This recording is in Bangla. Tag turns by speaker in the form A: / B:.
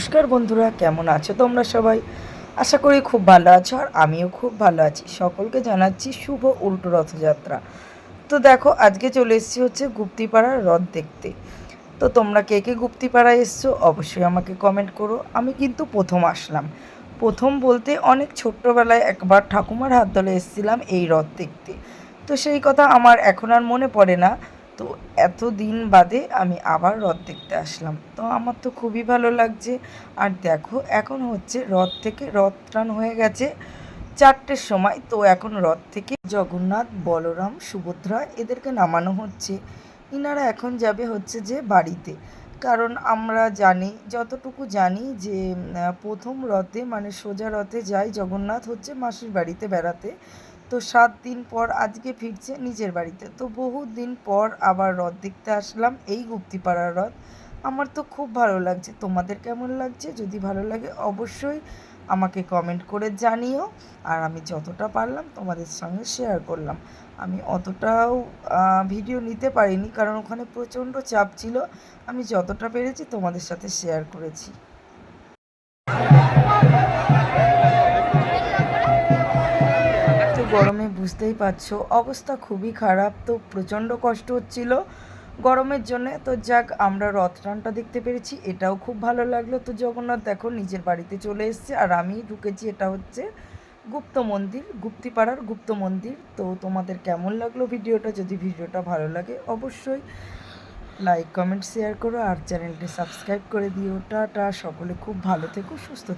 A: নমস্কার বন্ধুরা, কেমন আছো তোমরা সবাই? আশা করি খুব ভালো আছো, আর আমিও খুব ভালো আছি। সকলকে জানাচ্ছি শুভ উল্টো রথযাত্রা। তো দেখো, আজকে চলে এসেছি হচ্ছে গুপ্তিপাড়ার রথ দেখতে। তো তোমরা কে কে গুপ্তিপাড়ায় এসছো অবশ্যই আমাকে কমেন্ট করো। আমি কিন্তু প্রথম আসলাম। প্রথম বলতে অনেক ছোট্টবেলায় একবার ঠাকুমার হাত ধরে এসেছিলাম এই রথ দেখতে। তো সেই কথা আমার এখন আর মনে পড়ে না। তো এত দিন বাদে আমি আবার রথ দেখতে আসলাম, তো আমার তো খুবই ভালো লাগছে। আর দেখো, এখন হচ্ছে রথ থেকে রথ টান হয়ে গেছে 4টের সময়। তো এখন রথ থেকে জগন্নাথ, বলরাম, সুভদ্রা এদেরকে নামানো হচ্ছে। ইনারা এখন যাবে হচ্ছে যে বাড়িতে। কারণ আমরা জানি, যতটুকু জানি যে প্রথম রথে মানে সোজা রথে যায় জগন্নাথ হচ্ছে মাসির বাড়িতে বেড়াতে। তো 7 দিন পর আজকে ফিরছে নিজের বাড়িতে। তো বহু দিন পর আবার রথ দেখতে আসলাম, এই গুপ্তিপাড়ার রথ। আমার তো খুব ভালো লাগছে। তোমাদের কেমন লাগছে? যদি ভালো লাগে অবশ্যই আমাকে কমেন্ট করে জানিও। আর আমি যতটা পারলাম তোমাদের সঙ্গে শেয়ার করলাম। আমি অতটাও ভিডিও নিতে পারিনি, কারণ ওখানে প্রচণ্ড চাপ ছিল। আমি যতটা পেরেছি তোমাদের সাথে শেয়ার করেছি। তো গরমে বুঝতেই পারছো অবস্থা খুবই খারাপ, তো প্রচণ্ড কষ্ট হচ্ছিল গরমের জন্য। তো যাক, আমরা রথ টানটা দেখতে পেরেছি, এটাও খুব ভালো লাগলো। তো জগন্নাথ দেখো নিজের বাড়িতে চলে এসেছে, আর আমি ঢুকেছি। এটা হচ্ছে গুপ্ত মন্দির, গুপ্তিপাড়ার গুপ্ত মন্দির। তো তোমাদের কেমন লাগলো ভিডিওটা? যদি ভিডিওটা ভালো লাগে অবশ্যই লাইক, কমেন্ট, শেয়ার করো, আর চ্যানেলটি সাবস্ক্রাইব করে দিও। টাটা, সকলে খুব ভালো থেকো, সুস্থ